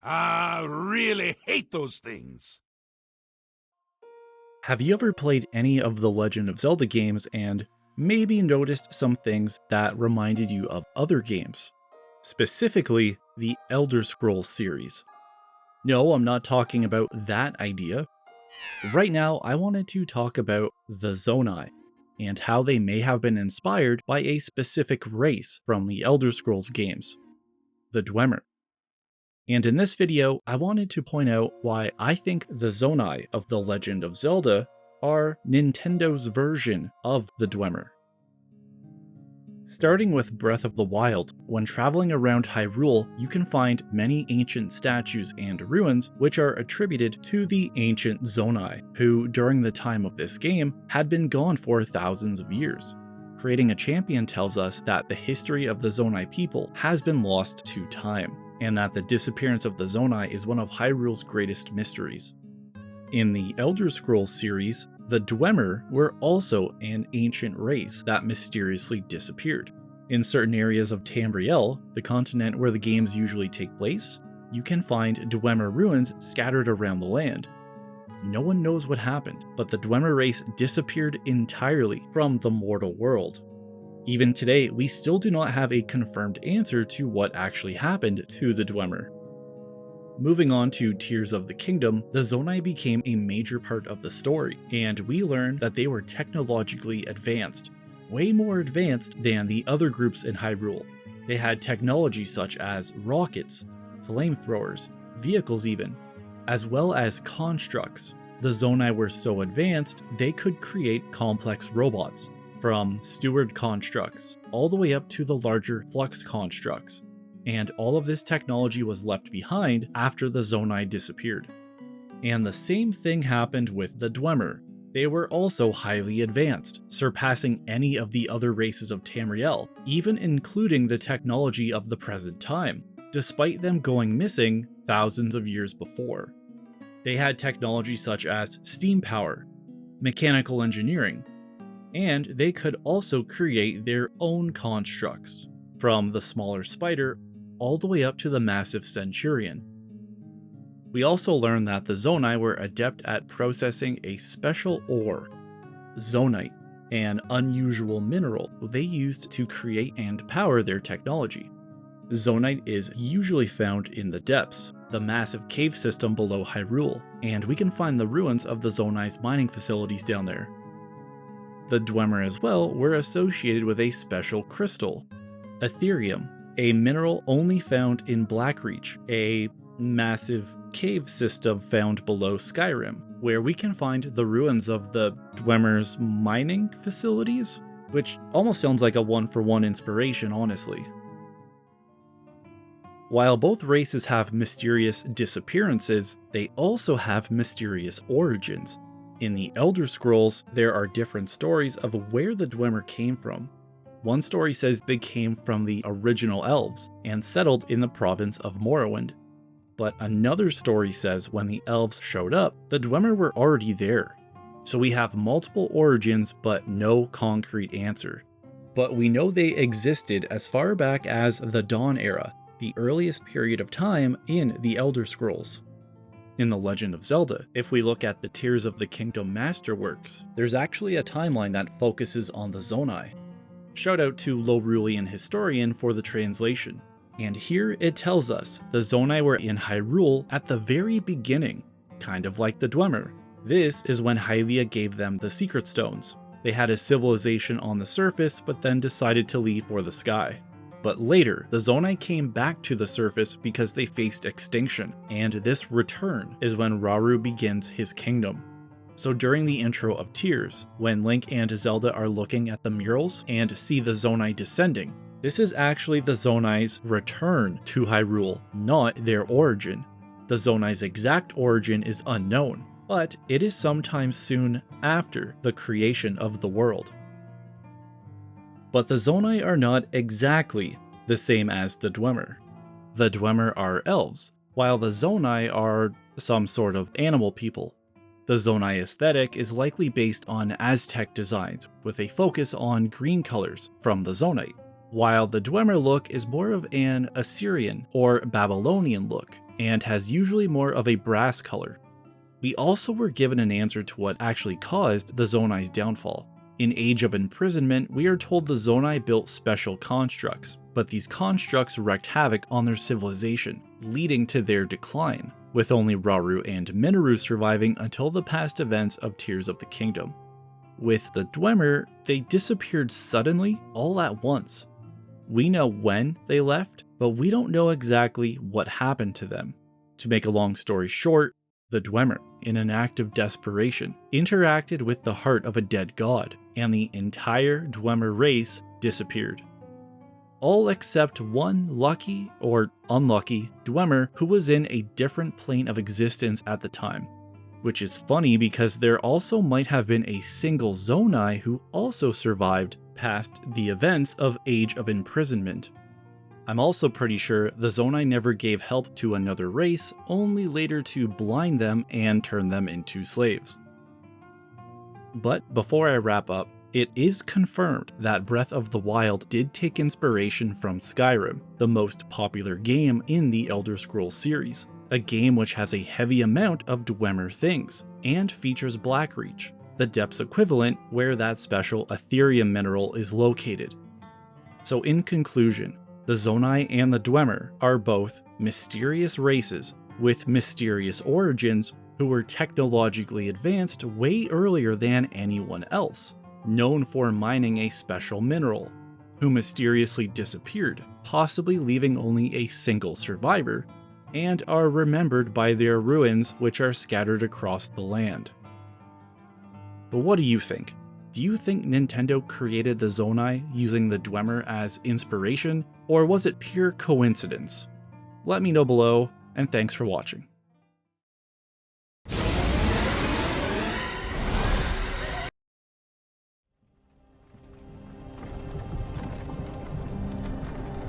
I really hate those things. Have you ever played any of the Legend of Zelda games and maybe noticed some things that reminded you of other games? Specifically, the Elder Scrolls series. No, I'm not talking about that idea. Right now, I wanted to talk about the Zonai, and how they may have been inspired by a specific race from the Elder Scrolls games, the Dwemer. And in this video, I wanted to point out why I think the Zonai of The Legend of Zelda are Nintendo's version of the Dwemer. Starting with Breath of the Wild, when traveling around Hyrule, you can find many ancient statues and ruins which are attributed to the ancient Zonai, who during the time of this game had been gone for thousands of years. Creating a Champion tells us that the history of the Zonai people has been lost to time, and that the disappearance of the Zonai is one of Hyrule's greatest mysteries. In the Elder Scrolls series, the Dwemer were also an ancient race that mysteriously disappeared. In certain areas of Tamriel, the continent where the games usually take place, you can find Dwemer ruins scattered around the land. No one knows what happened, but the Dwemer race disappeared entirely from the mortal world. Even today, we still do not have a confirmed answer to what actually happened to the Dwemer. Moving on to Tears of the Kingdom, the Zonai became a major part of the story, and we learned that they were technologically advanced, way more advanced than the other groups in Hyrule. They had technology such as rockets, flamethrowers, vehicles even, as well as constructs. The Zonai were so advanced, they could create complex robots, from steward constructs all the way up to the larger flux constructs. And all of this technology was left behind after the Zonai disappeared. And the same thing happened with the Dwemer. They were also highly advanced, surpassing any of the other races of Tamriel, even including the technology of the present time, despite them going missing thousands of years before. They had technology such as steam power, mechanical engineering, and they could also create their own constructs, from the smaller spider all the way up to the massive centurion. We also learned that the Zonai were adept at processing a special ore, zonite, an unusual mineral they used to create and power their technology. Zonite is usually found in the depths, the massive cave system below Hyrule, and we can find the ruins of the Zonai's mining facilities down there. The Dwemer as well were associated with a special crystal, Ethereum, a mineral only found in Blackreach, a massive cave system found below Skyrim, where we can find the ruins of the Dwemer's mining facilities, which almost sounds like a one-for-one inspiration, honestly. While both races have mysterious disappearances, they also have mysterious origins. In the Elder Scrolls, there are different stories of where the Dwemer came from. One story says they came from the original elves and settled in the province of Morrowind. But another story says when the elves showed up, the Dwemer were already there. So we have multiple origins but no concrete answer. But we know they existed as far back as the Dawn Era, the earliest period of time in the Elder Scrolls. In The Legend of Zelda, if we look at the Tears of the Kingdom Masterworks, there's actually a timeline that focuses on the Zonai. Shout out to LoruleanHistorian for the translation. And here it tells us the Zonai were in Hyrule at the very beginning, kind of like the Dwemer. This is when Hylia gave them the Secret Stones. They had a civilization on the surface but then decided to leave for the sky. But later, the Zonai came back to the surface because they faced extinction, and this return is when Rauru begins his kingdom. So during the intro of Tears, when Link and Zelda are looking at the murals and see the Zonai descending, this is actually the Zonai's return to Hyrule, not their origin. The Zonai's exact origin is unknown, but it is sometime soon after the creation of the world. But the Zonai are not exactly the same as the Dwemer. The Dwemer are elves, while the Zonai are some sort of animal people. The Zonai aesthetic is likely based on Aztec designs, with a focus on green colors from the Zonite, while the Dwemer look is more of an Assyrian or Babylonian look, and has usually more of a brass color. We also were given an answer to what actually caused the Zonai's downfall. In Age of Imprisonment, we are told the Zonai built special constructs, but these constructs wreaked havoc on their civilization, leading to their decline, with only Rauru and Minoru surviving until the past events of Tears of the Kingdom. With the Dwemer, they disappeared suddenly, all at once. We know when they left, but we don't know exactly what happened to them. To make a long story short, the Dwemer, in an act of desperation, interacted with the heart of a dead god, and the entire Dwemer race disappeared. All except one lucky or unlucky Dwemer who was in a different plane of existence at the time. Which is funny because there also might have been a single Zonai who also survived past the events of Age of Imprisonment. I'm also pretty sure the Zonai never gave help to another race, only later to blind them and turn them into slaves. But before I wrap up, it is confirmed that Breath of the Wild did take inspiration from Skyrim, the most popular game in the Elder Scrolls series, a game which has a heavy amount of Dwemer things, and features Blackreach, the depths equivalent where that special Ethereum mineral is located. So in conclusion, the Zonai and the Dwemer are both mysterious races with mysterious origins who were technologically advanced way earlier than anyone else, known for mining a special mineral, who mysteriously disappeared, possibly leaving only a single survivor, and are remembered by their ruins which are scattered across the land. But what do you think? Do you think Nintendo created the Zonai using the Dwemer as inspiration, or was it pure coincidence? Let me know below, and thanks for watching.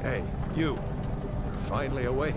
Hey, you. You're finally awake.